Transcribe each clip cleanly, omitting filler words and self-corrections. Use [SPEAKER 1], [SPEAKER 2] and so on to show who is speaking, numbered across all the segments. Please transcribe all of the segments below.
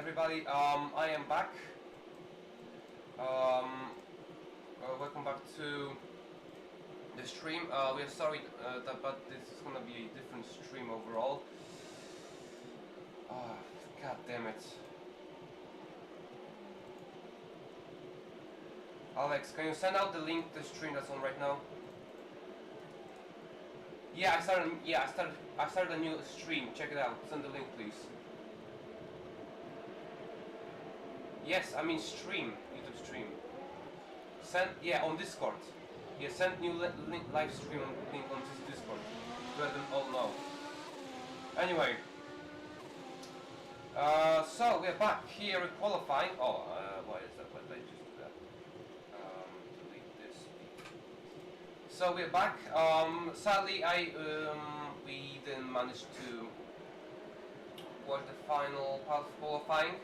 [SPEAKER 1] everybody, I am back. Welcome back to the stream. We are sorry but this is gonna be a different stream overall. God damn it. Alex, can you send out the link to the stream that's on right now? Yeah, I started a new stream. Check it out. Send the link, please. Yes, I mean stream, YouTube stream. Send, yeah, on Discord. Yeah, send new link, live stream link on this Discord to let them all know. Anyway, so we're back here qualifying. Oh, why is that? Why did I just do that? Delete this. So we're back. Sadly, we didn't manage to watch the final part of qualifying.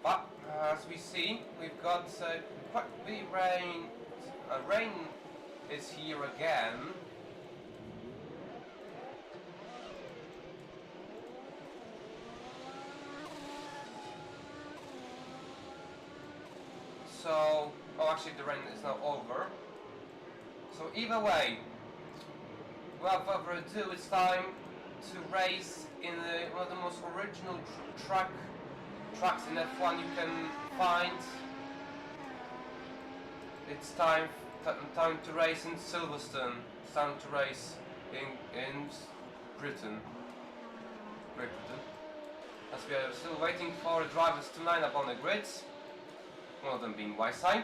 [SPEAKER 1] But as we see, we've got quite big rain. Rain is here again. So, oh, actually, the rain is now over. So either way, without further ado, it's time to race in one of the most original tracks in F1 you can find. It's time to race in Silverstone. It's time to race in Britain, Great Britain. As we are still waiting for the drivers to line up on the grids. One of them being Weissheim.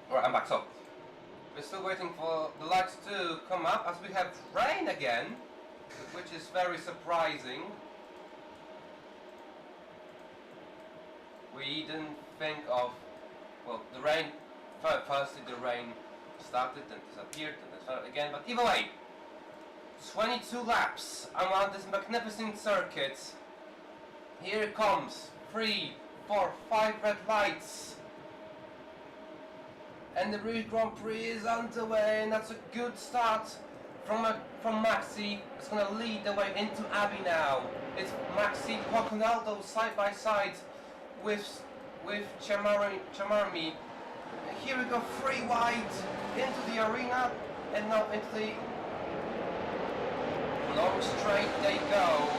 [SPEAKER 1] Alright, I'm back. So, we're still waiting for the lights to come up as we have rain again, which is very surprising. We didn't think of, well, the rain, firstly the rain started, then disappeared, then started again, but either way, 22 laps around this magnificent circuit. Here it comes, 3, 4, 5 red lights. And the British Grand Prix is underway, and that's a good start from Maxi. It's going to lead the way into Abbey now. It's Maxi and Ronaldo side by side with Chamarmi. Here we go, 3 wide into the arena, and now into the long straight they go.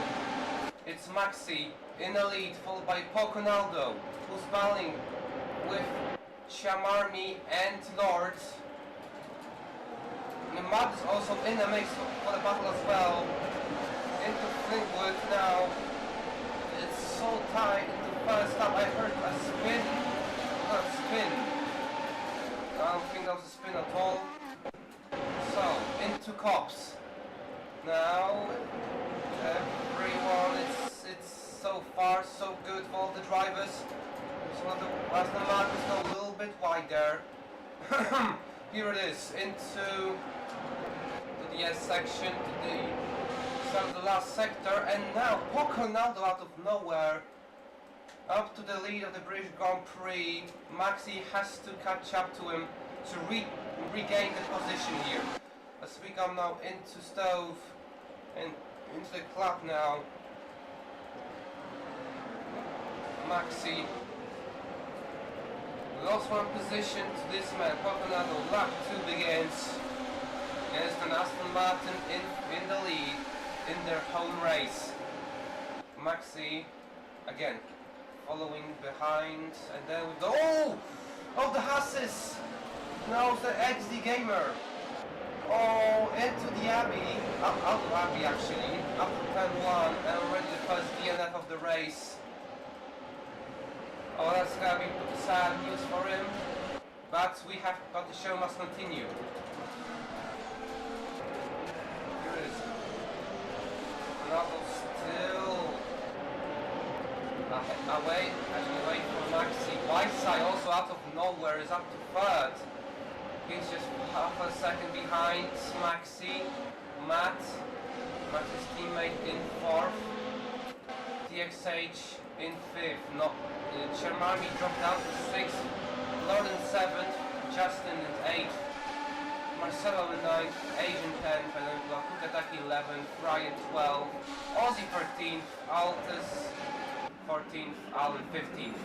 [SPEAKER 1] It's Maxi in the lead, followed by Ronaldo, who's battling with Chamarmi and Lord. And the Mud is also in the mix for the battle as well. Into Fleetwood now. It's so tight in the first lap. I heard a spin. Not a spin. I don't think that was a spin at all. So, into Cops. Now, everyone, it's so far so good for all the drivers. So as the markers go a little bit wider. Here it is, into the S section, to the start of the last sector, and now Ronaldo out of nowhere up to the lead of the British Grand Prix. Maxi has to catch up to him to regain the position here. As we come now into Stove and into the club now. Maxi lost one position to this man, Coconado. Lap 2 begins against an Aston Martin in the lead in their home race. Maxi again following behind, and then we go. Oh, the Hasses! Now the XD Gamer. Oh, into the Abbey, out of Abbey actually, up to 10-1, and already the first DNF of the race. Oh, that's gonna be sad news for him, but the show must continue. Here is Ronaldo still away from Maxi. Whiteside also out of nowhere is up to third. He's just half a second behind Maxi. Maxi's teammate in fourth. TXH in fifth. No, Chermami dropped down to sixth. Lord in seventh. Justin in eighth. Marcelo in ninth. Asian 10th. And then Kukataki 11th. Ryan 12th. Aussie 13th. Altus 14th. Alan 15th.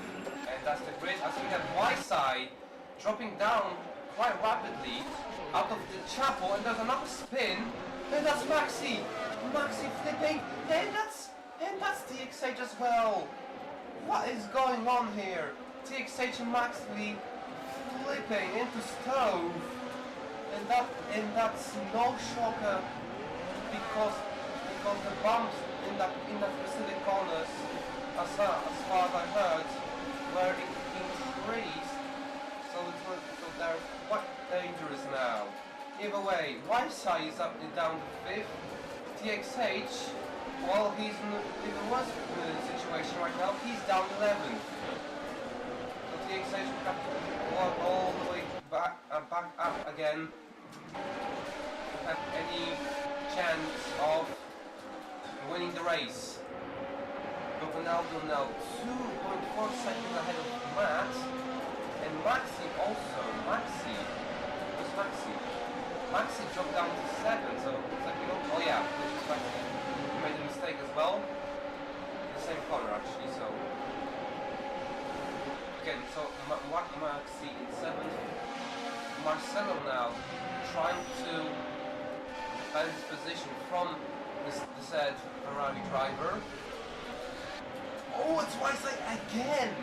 [SPEAKER 1] And that's the grid. As we have Whiteside dropping down quite rapidly out of the chapel, and there's another spin, and that's Maxi flipping, and that's TXH as well. What is going on here? TXH and Maxi flipping into Stove, and that's no shocker because the bumps in that specific corners, as far as I heard, were increased. So they're quite dangerous now. Either way, Whiteside is up and down to 5th. TXH, well, he's in an even worse situation right now. He's down 11th. So TXH will have to walk all the way back up again to have any chance of winning the race. But Ronaldo now 2.4 seconds ahead of Matt. And Maxi also, Maxi dropped down to 7, so it's like, oh yeah, this is Maxi. He made a mistake as well. The same corner actually, so. Again, so Maxi in 7th. Marcelo now trying to defend his position from the said Ferrari driver. Oh, it's Whiteside again!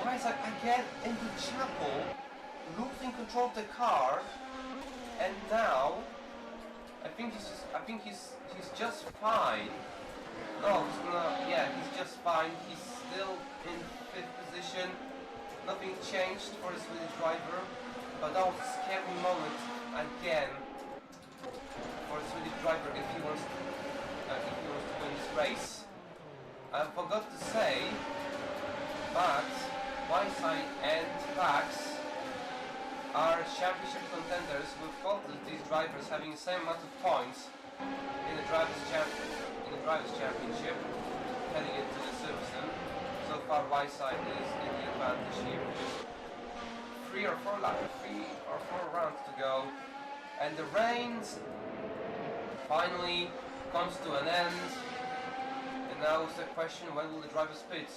[SPEAKER 1] Whiteside again into chapel, losing control of the car, and now I think he's just fine. No, he's just fine. He's still in 5th position. Nothing changed for the Swedish driver, but that was a scary moment again for the Swedish driver if he wants to win this race. I forgot to say, but Whiteside and Vax are championship contenders with both of these drivers having the same amount of points in the drivers' championship heading into the Silverstone. So far Whiteside is in the advantage here with just 3 or 4 rounds to go, and the rains finally comes to an end. And now is the question, when will the drivers pit?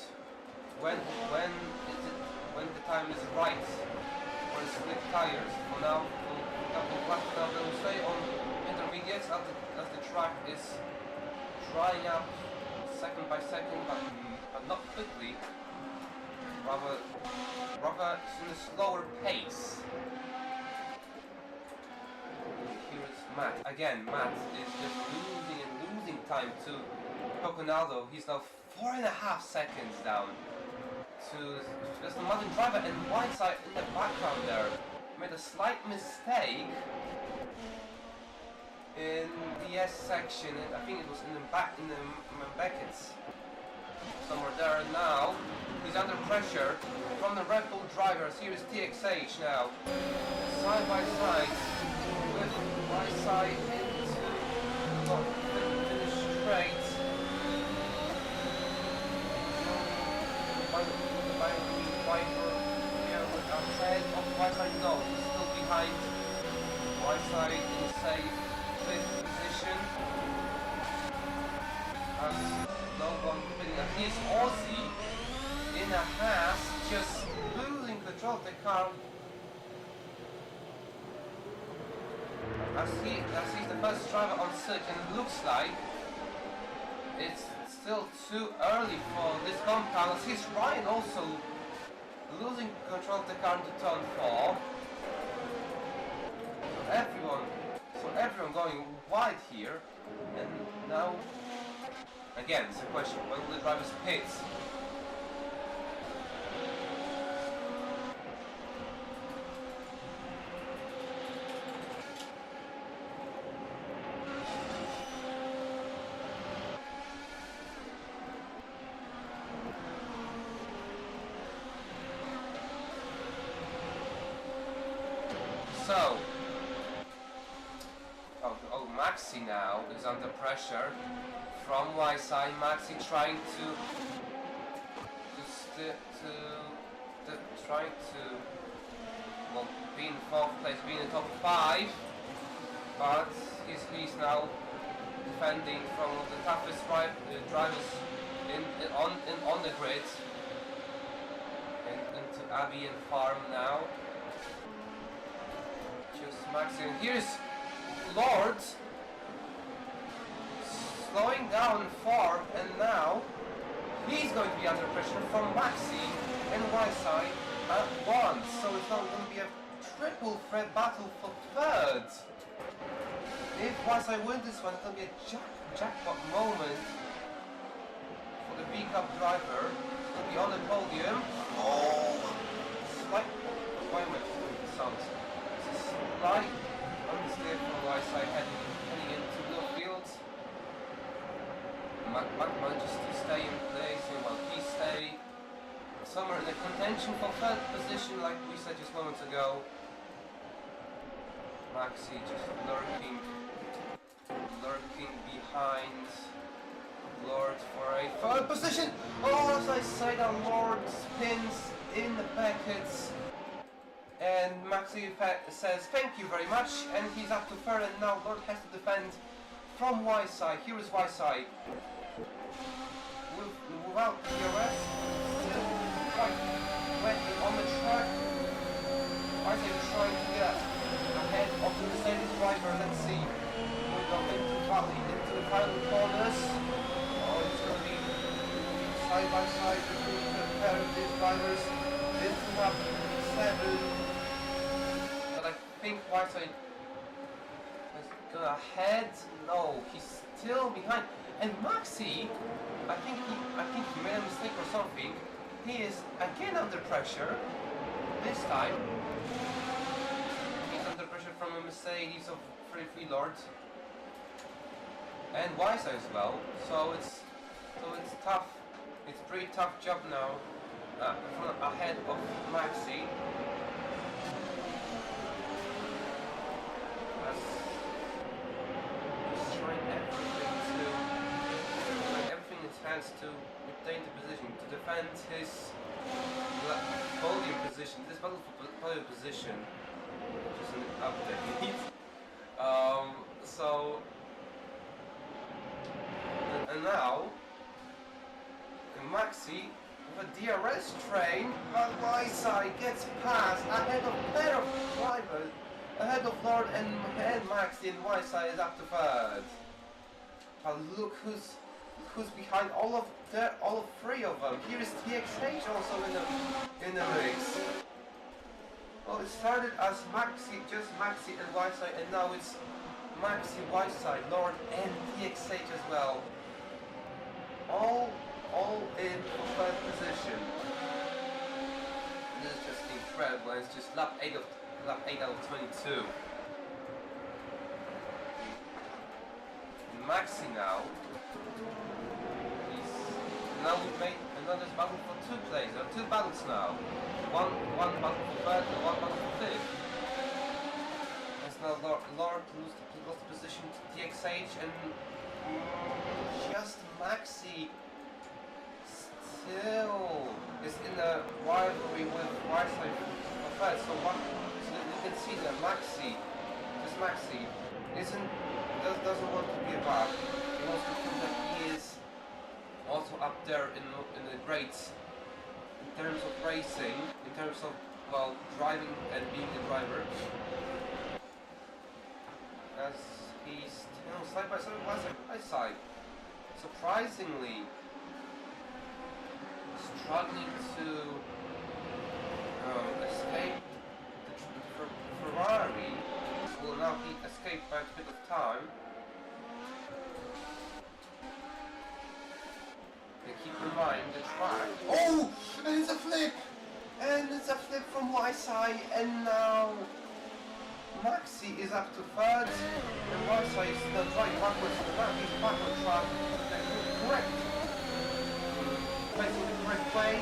[SPEAKER 1] When the time is right for the slick tires. For now, they will stay on intermediates as the track is drying up second by second, but not quickly. Rather in a slower pace. Here is Matt. Again, Matt is just losing time to Coconado. He's now 4.5 seconds down to just the Martin driver, and Whiteside in the background there made a slight mistake in the S section. I think it was in the Beckett's somewhere there. And now he's under pressure from the Red Bull drivers. Here is TXH now, side by side with Whiteside into finish straight. behind Y-side in a safe 5th position. As no one winning. And here's Aussie in a Haas, just losing control of the car. As he's the first driver on circuit, and it looks like it's still too early for this compound. As he's Ryan also losing control of the car into turn 4. So everyone going wide here, and now again it's a question: when will the drivers pit? So, Maxi now is under pressure from Y-side. Maxi trying to well, be in 4th place, be in the top 5, but he's now defending from the toughest drivers on the grid, and into Abbey and Farm now. Just Maxi, and here's Lord slowing down Farm, and now he's going to be under pressure from Maxi and Y-side at once, so it's not going to be a triple threat battle for 3rd. If Y-side wins this one, it's going to be a jackpot moment for the B-Cup driver. It's going to be on the podium. Oh! Slight... Wait a minute, sounds... Slight understeer from Y-side heading into the field. Mac manages to stay in place, and while he stay somewhere in the contention for 3rd position, like we said just moments ago. Maxi just lurking behind Lord for a 3rd position. Oh, as I say, that Lord spins in the packets. And Maxi says thank you very much, and he's up to 3rd, and now Lord has to defend from Y-side. Here is Y-side. Without DRS, still quite wet on the track. Y-side trying to get ahead of the Mercedes driver. Let's see. We'll go into the final corners. Oh, it's going to be side by side between the pair of these drivers. Into lap 7. I think Y-side has gone ahead. No, he's still behind. And Maxi, I think he made a mistake or something. He is again under pressure. This time, he's under pressure from a Mercedes of Free Lord and Y-side as well. So it's tough. It's pretty tough job now. Ahead of Maxi. To retain the position, to defend his podium position, this battle for podium position, which is an update. So, and now, Maxi with a DRS train, but Y-side gets past ahead of pair of drivers, ahead of Lord and Maxi, and Y-side is up to 3rd. But look who's behind all of 3 of them. Here is TXH also in the mix. Well, it started as Maxi, just Maxi and Y-side, and now it's Maxi, Y-side, Lord and TXH as well. All in for 3rd position. This is just incredible. It's just lap 8 out of 22. And Maxi now. Now we've made another battle for 2 plays. There are 2 battles now. One battle for 3rd and one battle for 5th. As now Lord lost the position to TXH, and just Maxi still is in a rivalry with Y-side for 3rd. So you can see that Maxi, doesn't want to give up. He wants to prove that he is also up there in the grades in terms of racing, in terms of, well, driving and being a driver. As he's, you know, side by side, surprisingly struggling to escape the Ferrari. Will now be escaped by a bit of time. Keep in mind the track. Oh! And it's a flip! And it's a flip from Y-side, and now Maxi is up to third, and Y-side is still driving backwards to the back. He's back on track. Correct. Facing the correct way.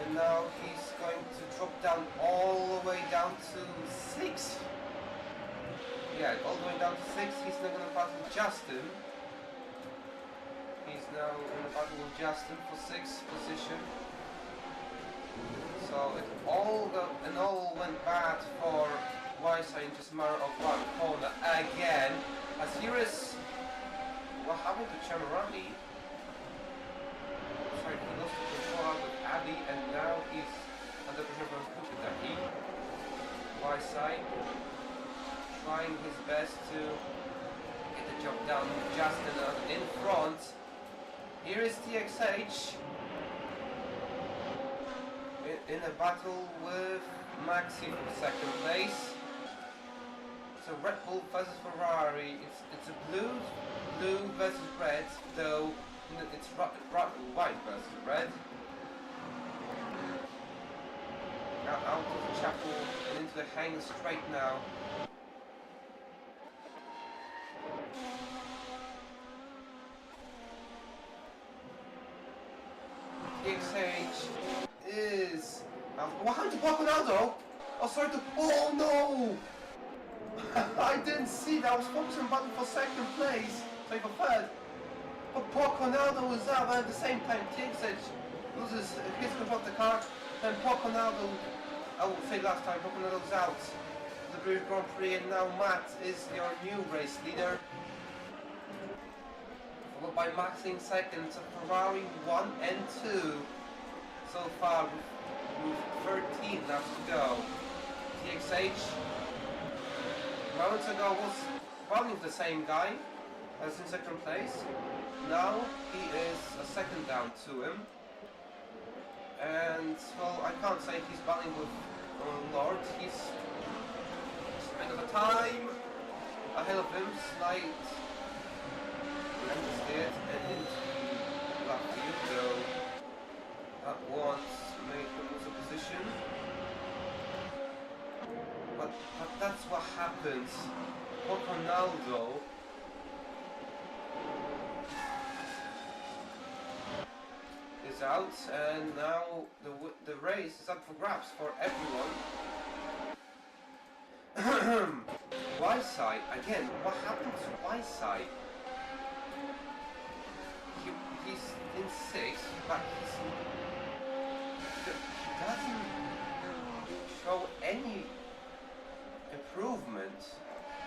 [SPEAKER 1] And now he's going to drop down all the way down to 6. Yeah, all the way down to 6. He's not going to pass with Justin. He's now in the battle with Justin for 6th position. So it all went bad for Y-side in just a matter of one corner again. As here is what happened to Chamarani. Sorry, he lost the control out with Abby, and now he's under pressure from Kukitaki. Y-side trying his best to get the job done with Justin in front. Here is TXH in a battle with Maxi for 2nd place. It's a Red Bull versus Ferrari. It's a blue versus red, though it's white versus red. Now out of the chapel and into the hang straight now. TXH is what happened to Ronaldo? Oh, sorry to. Oh no! I didn't see that. I was focusing on battle for 2nd place, sorry for 3rd. But Ronaldo was up, and at the same time TXH loses his control of the car, and Ronaldo, I would say last time, Ronaldo's out of the British Grand Prix, and now Matt is your new race leader. Followed by Max in 2nd, so Ferrari 1 and 2 so far with 13 laps to go. TXH moments ago was running the same guy as in 2nd place. Now he is a 2nd down to him, and well, I can't say he's battling with Lord. He's spent of a time ahead of him, slight. Instead, and into the lap field, though that once made him lose a position. But that's what happens. Ronaldo is out, and now the race is up for grabs for everyone. Y-side again. What happened to Y-side? He's in 6th, but he doesn't show any improvement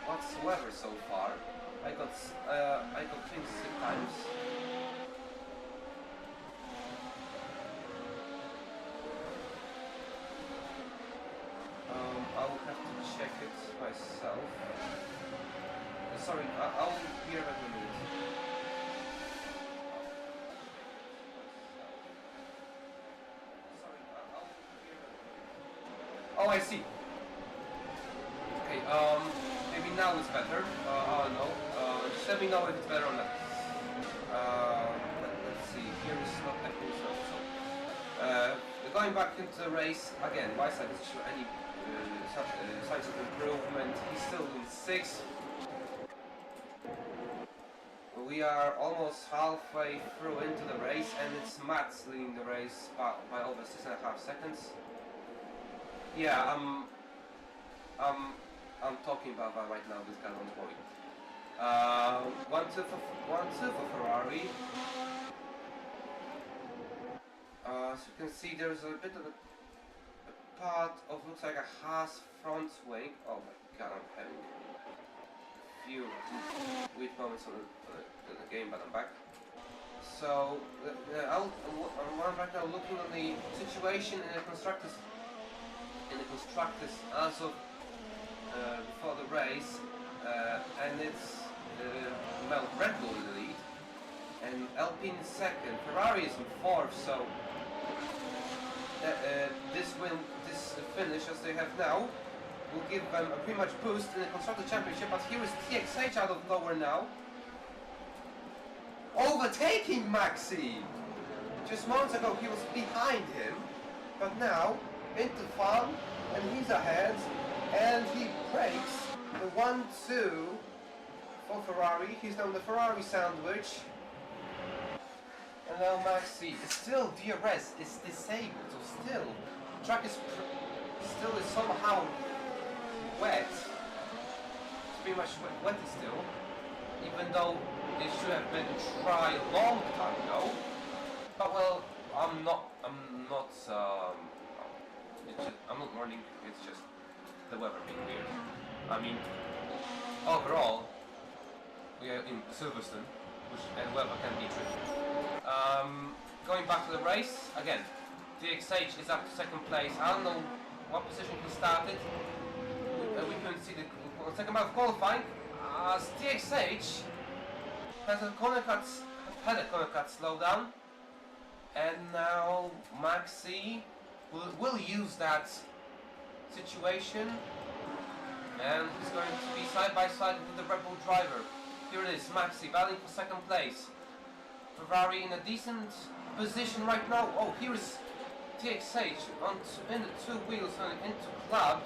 [SPEAKER 1] whatsoever so far. I got things 6 times. I will have to check it myself. Sorry, I'll be here in a minute. Oh, I see. Okay, maybe now it's better. I don't know. Just let me know if it's better or not. Let's see. Here is not actually so. Going back into the race again. Y-side doesn't show any signs of improvement. He's still in 6th. We are almost halfway through into the race, and it's Matt leading the race by over 6.5 seconds. Yeah, I'm talking about that right now. This guy on point. 1-2 for Ferrari. As you can see, there's a bit of a part of looks like a Haas front wing. Oh my god, I'm having a few weak moments on the game, but I'm back. So I'm right now looking at the situation in the constructors as of before the race, and it's well, Red Bull in the lead, and Alpine in second, Ferrari is in fourth. So this finish as they have now will give them a pretty much boost in the constructor championship. But here is TXH out of nowhere now, overtaking Maxi. Just moments ago he was behind him, but now into fun, and he's ahead, and he breaks the 1-2 for Ferrari. He's now in the Ferrari sandwich, and now Maxi is still DRS is disabled, so still the track is still is somehow wet. It's pretty much wet still, even though it should have been tried a long time ago. But well, I'm not warning. It's just the weather being weird. I mean, overall, we are in Silverstone, and weather can be tricky. Going back to the race again. DXH is up to second place. I don't know what position he started. We couldn't see the second half of qualifying. As DXH had a corner cut slowdown, and now Maxi will use that situation, and he's going to be side by side with the Red Bull driver. Here it is, Maxi battling for second place. Ferrari in a decent position right now. Oh, here is TXH in the two wheels and into club.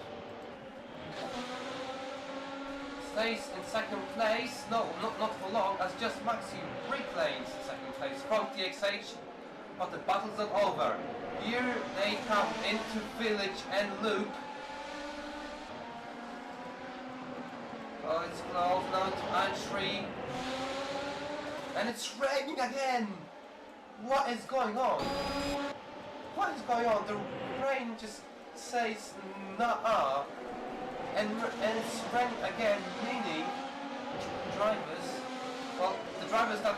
[SPEAKER 1] Stays in second place. No, not for long, as just Maxi reclaims second place from TXH. But the battle's not over. Here they come into Village and Loop. Oh, it's close now to entry. And it's raining again! What is going on? What is going on? The rain just says nah, and it's raining again, meaning drivers, well, the drivers that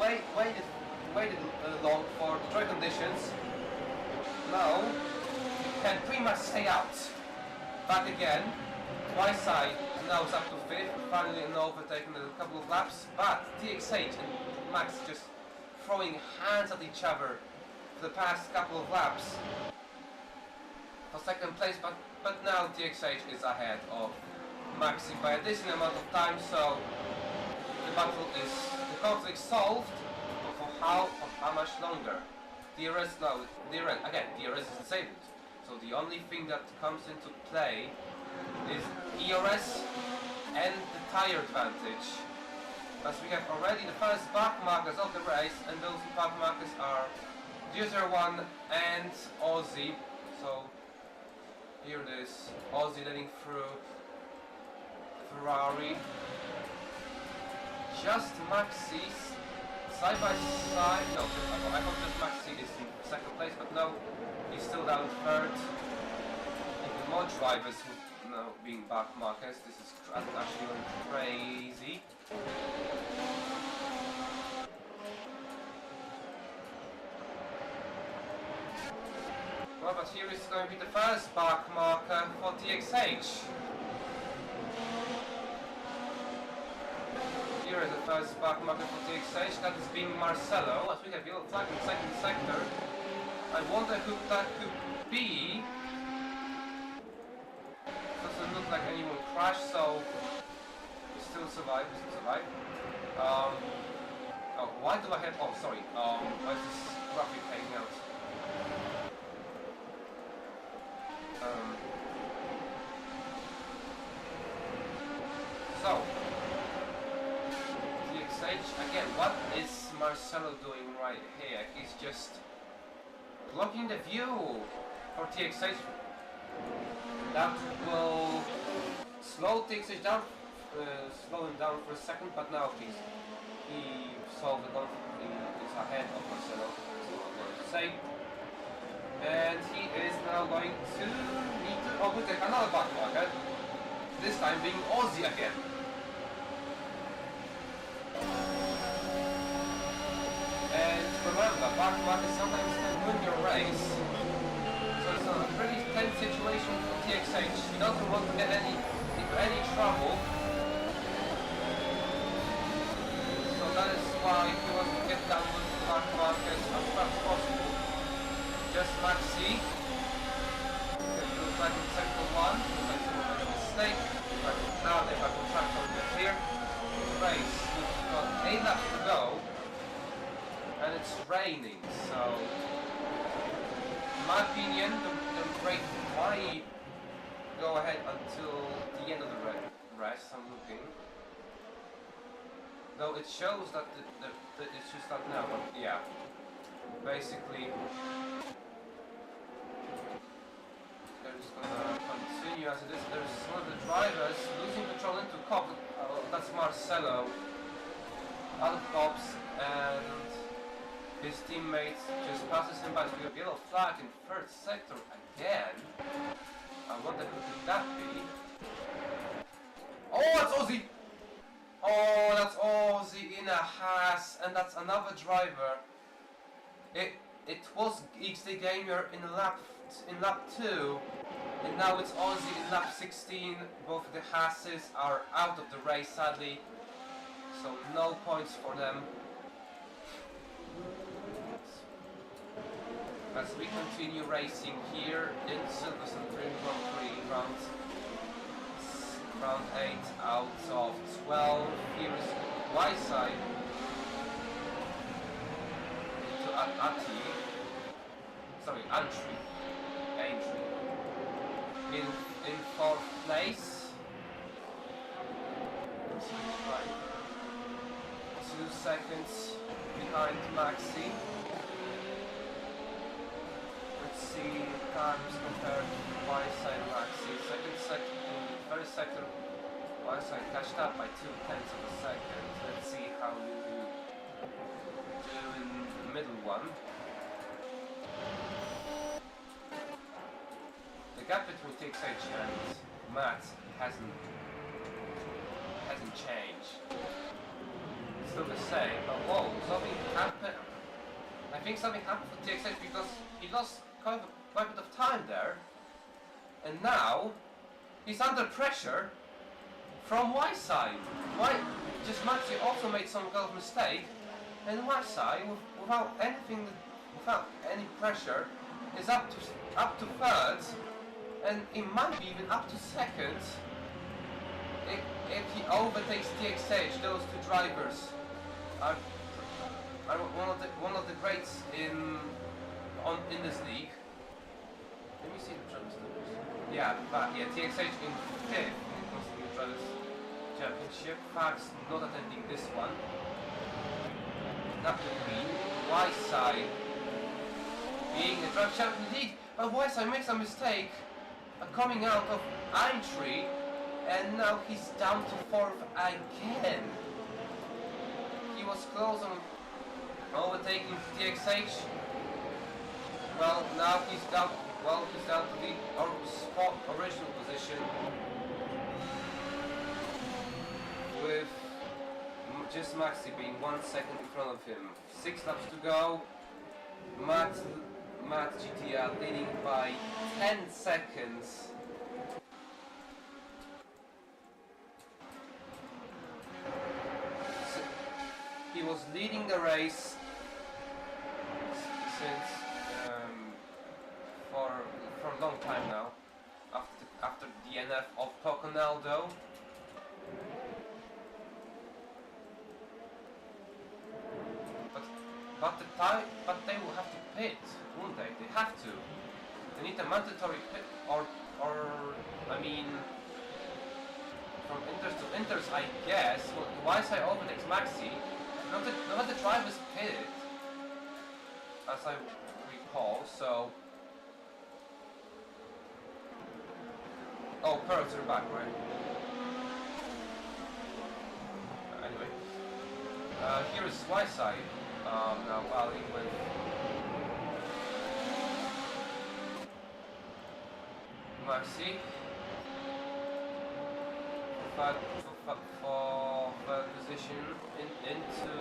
[SPEAKER 1] waited long for the dry conditions, now can pretty much stay out. Back again, twice side, now it's up to 5th, finally an overtake in a couple of laps, but TXH and Max just throwing hands at each other for the past couple of laps for second place, but now TXH is ahead of Maxi by a decent amount of time, so the conflict solved. For how much longer? DRS is disabled, so the only thing that comes into play is ERS and the tire advantage, as we have already the first back markers of the race, and those back markers are 001 and Aussie. So here it is, Aussie leading through Ferrari, just Maxi's side by side. No, I thought just Maxi is in second place, but no, he's still down third. Even more drivers now being back markers. This is actually going crazy. Well, but here is going to be the first back marker for TXH. Here is the first back marker for TXH, that is being Marcelo, as we have yellow flag in the second sector. I wonder who that could be. Doesn't look like anyone crashed, so we still survive. Oh, why do I have? Oh, sorry. Why is this graphic hanging out? So TXH again. What is Marcelo doing right here? He's just blocking the view for TXH. That will slow TXH down, slow him down for a second, but now he solved the conflict. He's ahead of Marcelo, that's what I'm going to say. And he is now going to need to overtake another backmarker. This time being Aussie again. And remember, backmarkers sometimes can win your race. So it's a pretty tense situation for TXH. He doesn't want to get into any trouble. So that is why he wants to get down with backmarkers as fast as possible. Just Maxi. It looks like in sector 1. Looks like a mistake. But now they're back on track over here. Race. We've got 8 laps to go. And it's raining, so in my opinion, the race might go ahead until the end of the race. I'm looking. Though it shows that it should start now, but yeah. Basically, they're just gonna continue as it is. There's one of the drivers losing control into Cop. That's Marcelo. Out of Cops, and his teammate just passes him by to a yellow flag in third sector again. I wonder who could that be? Oh, it's Aussie! Oh, that's Aussie in a Haas, and that's another driver. It was XD Gamer in lap 2, and now it's Aussie in lap 16. Both of the Haases are out of the race, sadly, so no points for them. As we continue racing here in Silverstone Grand Prix, round 8 out of 12. Here is Y-side to Antry in 4th place. 2 seconds behind Maxi. See times compared to Y-side Maxi. First sector, Y-side catched up by 0.2 of a second. Let's see how we do in the middle one. The gap between TXH and Matt hasn't changed. It's still the same, but whoa, something happened. I think something happened for TXH because he lost quite a bit of time there, and now he's under pressure from Y-side. Just Maxi also made some kind of mistake, and Y-side without any pressure is up to third, and it might be even up to second if he overtakes TXH. Those two drivers are one of the greats in this league. Let me see the drivers' numbers. Yeah, TXH in 5th in the Drivers' Championship. Fax not attending this one. That would be Y-side being the Drivers' Champion league. But Y-side makes a mistake coming out of Aintree, and now he's down to 4th again. He was close on overtaking TXH. Well, now he's down. Well, he's down to the original position with just Maxi being 1 second in front of him. 6 laps to go. Matt GTR leading by 10 seconds. So he was leading the race since for a long time now, after the DNF of Poconaldo. But they will have to pit, won't they? They have to. They need a mandatory pit, or I mean, from inters to inters, I guess. Well, Y-side overtakes Maxi. Not the drivers pit, as I recall. So. Oh, Pearls are back, right? Anyway. Here is Y-side. Now battling with Maxi. For the position into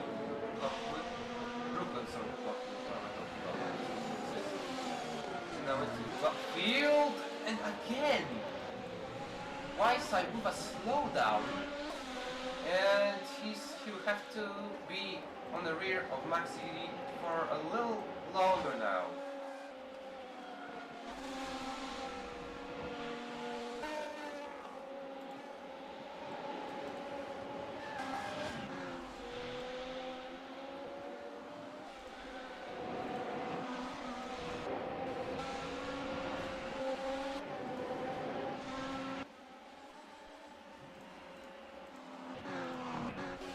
[SPEAKER 1] Brooklyn, sorry, now into the field, and again, Whiteside with a slowdown, and he will have to be on the rear of Maxi for a little longer now.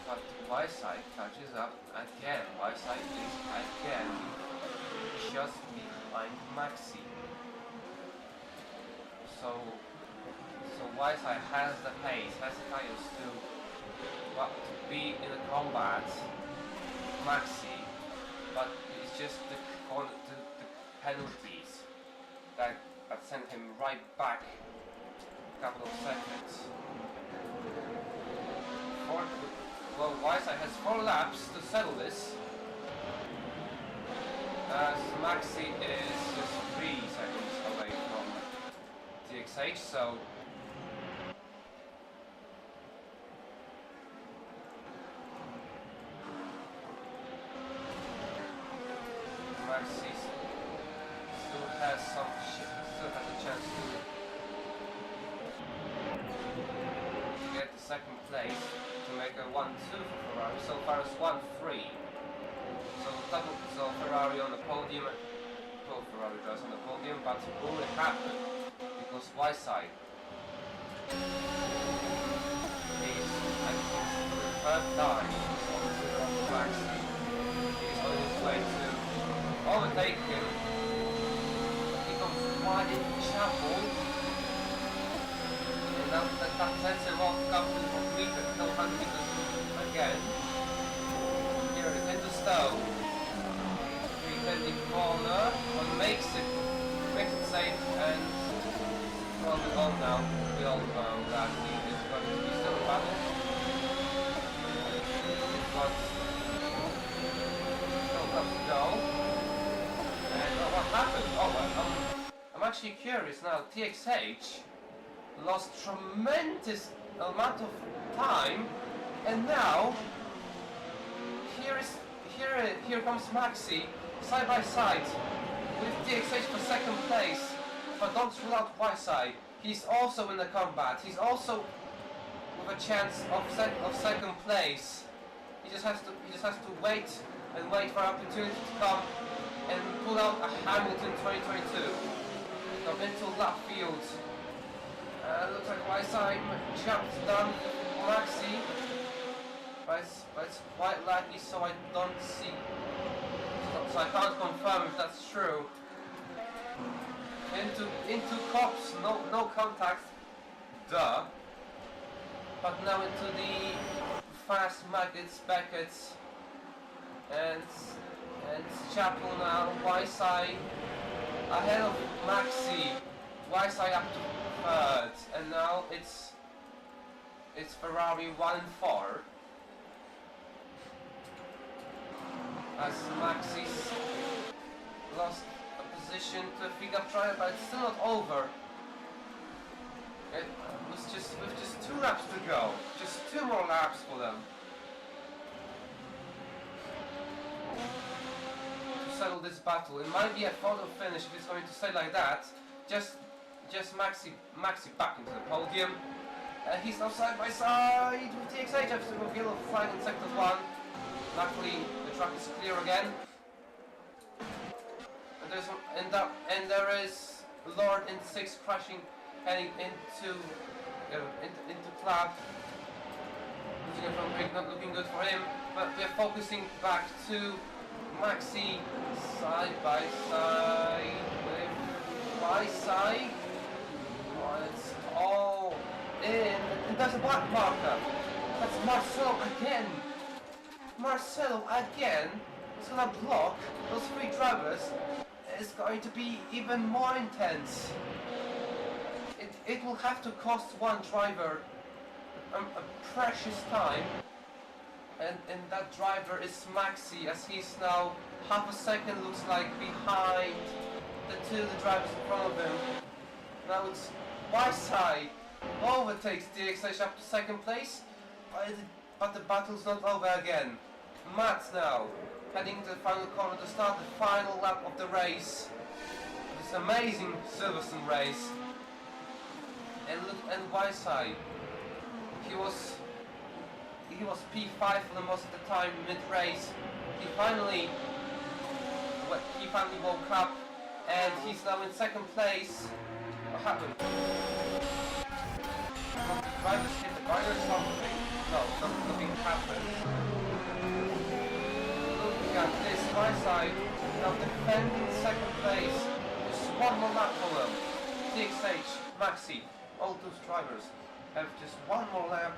[SPEAKER 1] But Whiteside catches up again. Whiteside is again just behind Maxi. So Whiteside has the pace, has the tires to be in the combat. Maxi, but it's just the penalties that sent him right back a couple of seconds. Well, Whiteside has 4 laps to settle this, as Maxi is just 3 seconds away from TXH, so Maxi still has a chance to get the second place, to make a 1-2 for Ferrari. So far it's 1-3. So Ferrari on the podium, both Ferrari drivers on the podium, but will it happen? Because Whiteside is, I think, for the third time on Maxi. He's on his way to overtake him. He comes wide in Chapel. That sends him off a couple of meters, no 100 meters again. Here it is into Stowe. 320 corner, but makes it safe, and well, we all know that he is going to be still in battle. But still got to go. And what happened? Oh well, I'm actually curious now. TXH lost tremendous amount of time, and now here comes Maxi side by side with TXH for second place. But don't rule out Whiteside. He's also in the combat. He's also with a chance of second place. He just has to wait and wait for an opportunity to come and pull out a Hamilton 2022. Come into lap field. Looks like Whiteside jumped down Maxi, but it's quite laggy, so I don't see. So I can't confirm if that's true. Into Cops, no contact, duh. But now into the fast Maggots, Beckett's, and Chapel now. Whiteside ahead of Maxi. Whiteside up to third, and now it's Ferrari 1 and 4. As Maxi's lost a position to a pickup trial, but it's still not over. It was with just 2 laps to go. Just 2 more laps for them to settle this battle. It might be a photo finish if it's going to stay like that. Just Maxi back into the podium. He's now side by side with TXH after the yellow flag in sector 1. Luckily, the track is clear again. And there is Lord in 6 crashing, heading into Club. Losing it from Greg, not looking good for him. But we're focusing back to Maxi side by side with Whiteside. Oh, it's all in. And there's a black marker. That's Marcelo again. Marcelo again is gonna block those 3 drivers. It's going to be even more intense. it will have to cost one driver a precious time, and that driver is Maxi, as he's now half a second looks like behind the drivers in front of him. Now it's Y-side overtakes DXH up to second place, but the battle's not over again. Matt now heading to the final corner to start the final lap of the race. This amazing Silverstone race. And look, and Y-side, he was P5 for the most of the time mid-race. He finally woke up, and he's now in second place. What happened? Drivers hit the barrier or something? No, nothing happened. Looking at this, my side, now defending second place. Just one more lap for them. DXH, Maxi, all those drivers have just one more lap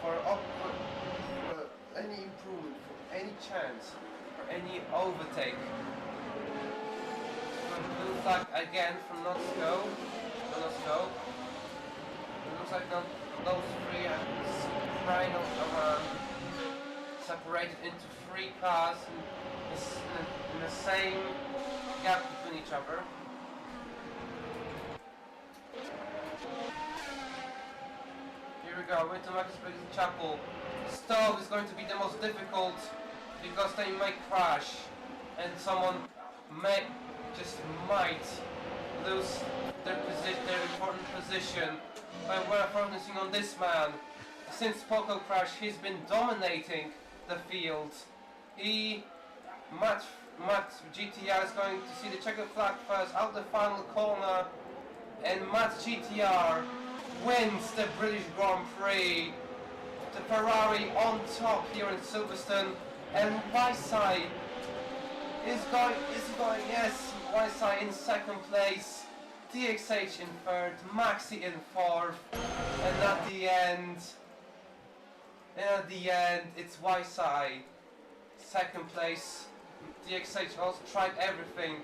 [SPEAKER 1] for any improvement, for any chance, for any overtake. It looks like again from Not Go. It looks like those three are kind of separated into three cars in the same gap between each other. Here we go, we're to Marcus Chapel. Stove is going to be the most difficult because they may crash and someone might lose their important position. But we're focusing on this man. Since Poco crash, he's been dominating the field. Matt GTR is going to see the checkered flag first out the final corner, and Matt GTR wins the British Grand Prix. The Ferrari on top here in Silverstone, and Whiteside is going, yes, Whiteside in second place, DXH in third, Maxi in fourth, and at the end, it's Whiteside, second place. DXH also tried everything,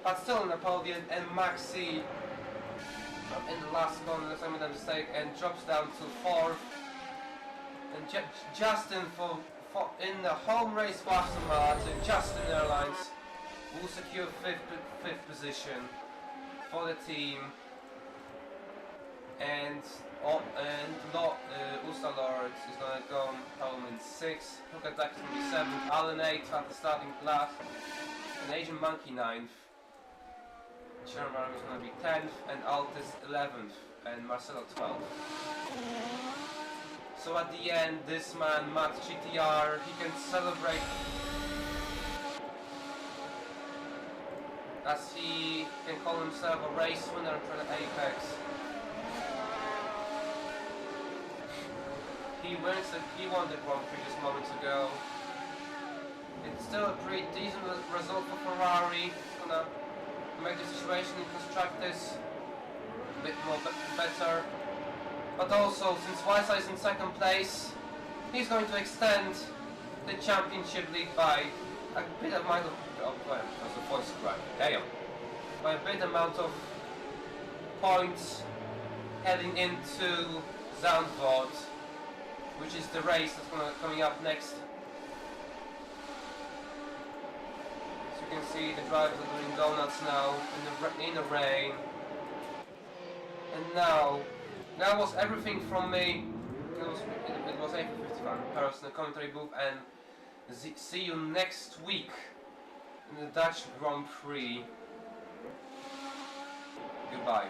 [SPEAKER 1] but still in the podium, and Maxi in the last corner, I made a mistake, and drops down to fourth. And Justin in the home race for Aston Martin, Justin Airlines will secure fifth position for the team, and Usta Lawrence is going to go home in 6th, Hooker Duck is going to be 7th, Alan 8th at the starting last, and Asian Monkey 9th, Sherman is going to be 10th, and Altis 11th, and Marcelo 12th. So at the end, this man, Matt GTR, he can celebrate as he can call himself a race winner for the Apex. He won the Grand Prix just moments ago. It's still a pretty decent result for Ferrari. It's gonna make the situation in constructors a bit more better. But also, since Whiteside is in second place, he's going to extend the championship lead by a bit amount of by a bit amount of points heading into Zandvoort, which is the race that's coming up next. As you can see, the drivers are doing donuts now in the rain. And now, that was everything from me. It was April 55 Paris in the commentary booth, and see you next week in the Dutch Grand Prix. Goodbye.